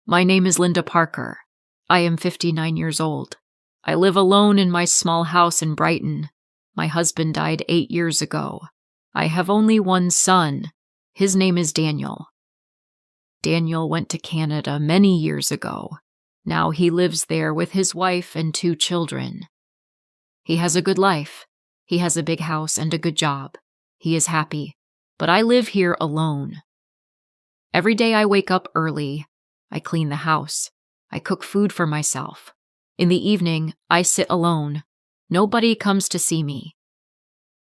My name is Linda Parker. I am 59 years old. I live alone in my small house in Brighton. My husband died 8 years ago. I have only one son. His name is Daniel. Daniel went to Canada many years ago. Now he lives there with his wife and 2 children. He has a good life. He has a big house and a good job. He is happy, but I live here alone. Every day I wake up early. I clean the house. I cook food for myself. In the evening, I sit alone. Nobody comes to see me.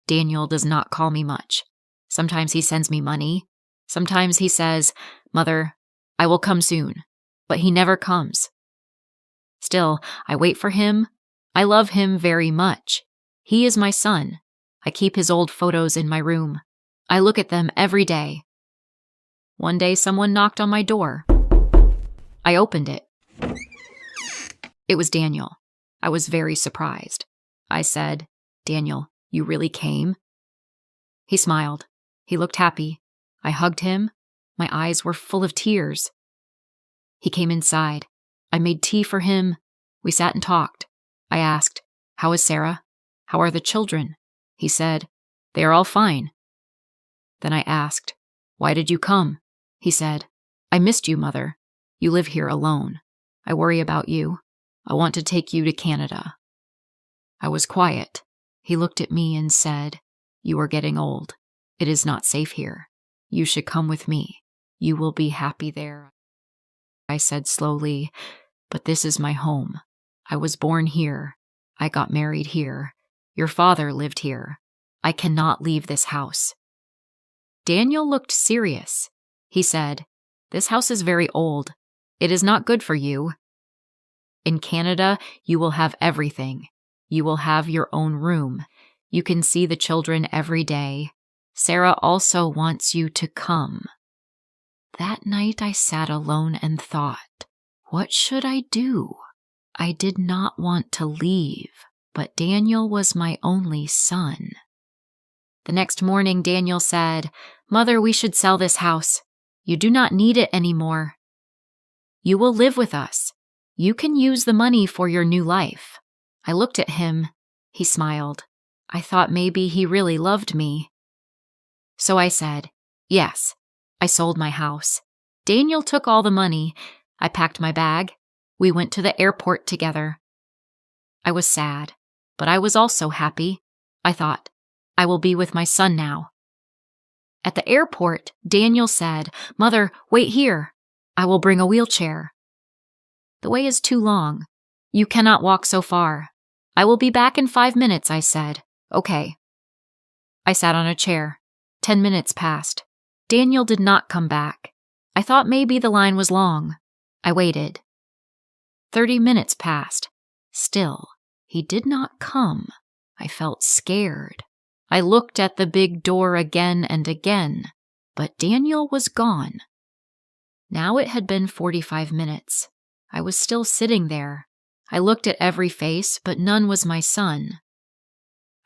Daniel does not call me much. Sometimes he sends me money. Sometimes he says, "Mother, I will come soon," but he never comes. Still, I wait for him. I love him very much. He is my son. I keep his old photos in my room. I look at them every day. One day someone knocked on my door. I opened it. It was Daniel. I was very surprised. I said, "Daniel, you really came?" He smiled. He looked happy. I hugged him. My eyes were full of tears. He came inside. I made tea for him. We sat and talked. I asked, "How is Sarah? How are the children?" He said, "They are all fine." Then I asked, "Why did you come?" He said, "I missed you, Mother. You live here alone. I worry about you. I want to take you to Canada." I was quiet. He looked at me and said, "You are getting old. It is not safe here. You should come with me. You will be happy there." I said slowly, "But this is my home. I was born here. I got married here. Your father lived here. I cannot leave this house." Daniel looked serious. He said, "This house is very old. It is not good for you. In Canada, you will have everything. You will have your own room. You can see the children every day. Sarah also wants you to come." That night I sat alone and thought, what should I do? I did not want to leave, but Daniel was my only son. The next morning, Daniel said, "Mother, we should sell this house. You do not need it anymore. You will live with us. You can use the money for your new life." I looked at him. He smiled. I thought maybe he really loved me. So I said, "Yes." I sold my house. Daniel took all the money. I packed my bag. We went to the airport together. I was sad, but I was also happy. I thought, I will be with my son now. At the airport, Daniel said, "Mother, wait here. I will bring a wheelchair." "The way is too long. You cannot walk so far." "I will be back in 5 minutes," I said. "Okay." I sat on a chair. 10 minutes passed. Daniel did not come back. I thought maybe the line was long. I waited. 30 minutes passed. Still, he did not come. I felt scared. I looked at the big door again and again, but Daniel was gone. Now it had been 45 minutes. I was still sitting there. I looked at every face, but none was my son.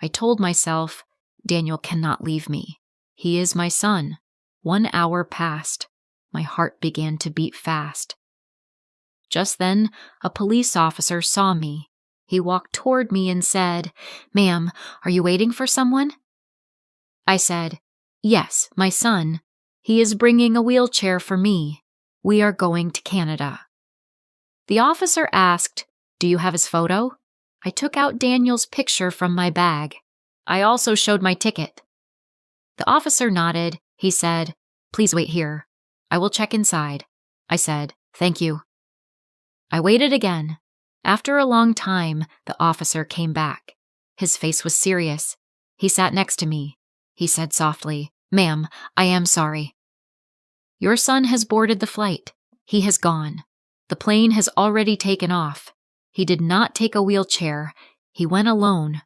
I told myself, Daniel cannot leave me. He is my son. 1 hour passed. My heart began to beat fast. Just then, a police officer saw me. He walked toward me and said, "Ma'am, are you waiting for someone?" I said, "Yes, my son. He is bringing a wheelchair for me. We are going to Canada." The officer asked, "Do you have his photo?" I took out Daniel's picture from my bag. I also showed my ticket. The officer nodded. He said, "Please wait here. I will check inside." I said, "Thank you." I waited again. After a long time, the officer came back. His face was serious. He sat next to me. He said softly, "Ma'am, I am sorry. Your son has boarded the flight. He has gone. The plane has already taken off. He did not take a wheelchair. He went alone."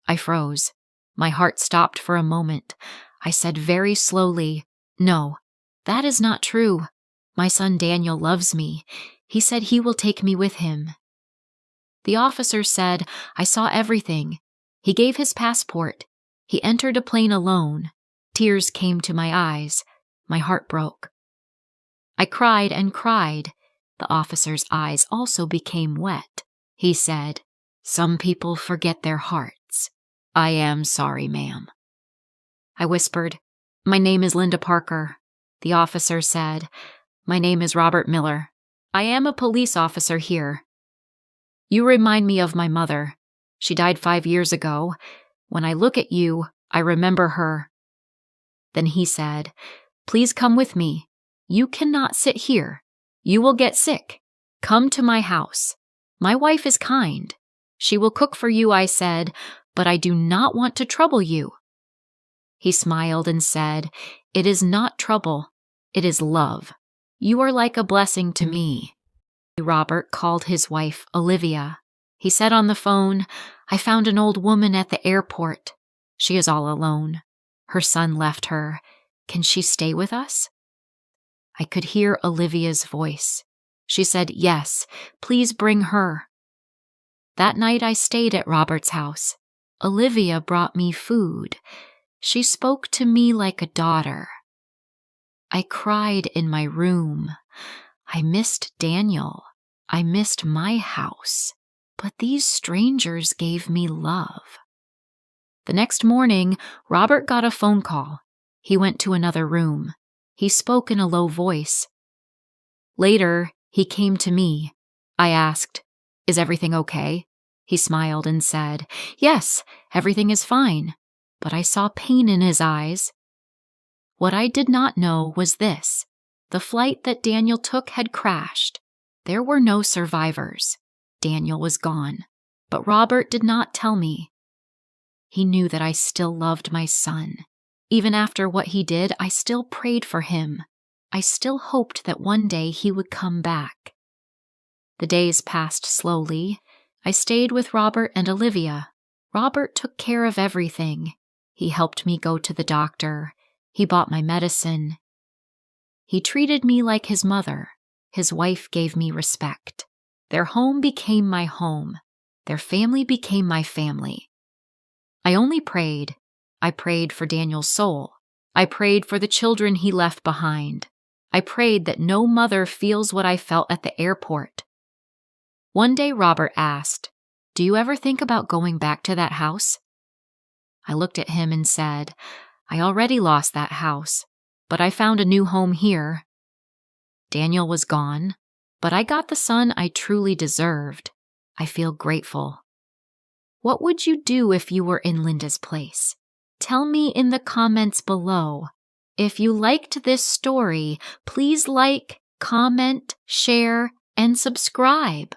I froze. My heart stopped for a moment. I said very slowly, "No, that is not true. My son Daniel loves me. He said he will take me with him." The officer said, "I saw everything. He gave his passport. He entered a plane alone." Tears came to my eyes. My heart broke. I cried and cried. The officer's eyes also became wet. He said, "Some people forget their hearts. I am sorry, ma'am." I whispered, "My name is Linda Parker." The officer said, "My name is Robert Miller. I am a police officer here. You remind me of my mother. She died 5 years ago. When I look at you, I remember her." Then he said, "Please come with me. You cannot sit here. You will get sick. Come to my house. My wife is kind. She will cook for you," I said, "but I do not want to trouble you." He smiled and said, "It is not trouble. It is love. You are like a blessing to me." Robert called his wife Olivia. He said on the phone, "I found an old woman at the airport. She is all alone. Her son left her. Can she stay with us?" I could hear Olivia's voice. She said, "Yes, please bring her." That night I stayed at Robert's house. Olivia brought me food. She spoke to me like a daughter. I cried in my room. I missed Daniel. I missed my house. But these strangers gave me love. The next morning, Robert got a phone call. He went to another room. He spoke in a low voice. Later, he came to me. I asked, "Is everything okay?" He smiled and said, "Yes, everything is fine." But I saw pain in his eyes. What I did not know was this. The flight that Daniel took had crashed. There were no survivors. Daniel was gone. But Robert did not tell me. He knew that I still loved my son. Even after what he did, I still prayed for him. I still hoped that one day he would come back. The days passed slowly. I stayed with Robert and Olivia. Robert took care of everything. He helped me go to the doctor. He bought my medicine. He treated me like his mother. His wife gave me respect. Their home became my home. Their family became my family. I only prayed. I prayed for Daniel's soul. I prayed for the children he left behind. I prayed that no mother feels what I felt at the airport. One day Robert asked, "Do you ever think about going back to that house?" I looked at him and said, "I already lost that house, but I found a new home here." Daniel was gone, but I got the son I truly deserved. I feel grateful. What would you do if you were in Linda's place? Tell me in the comments below. If you liked this story, please like, comment, share, and subscribe.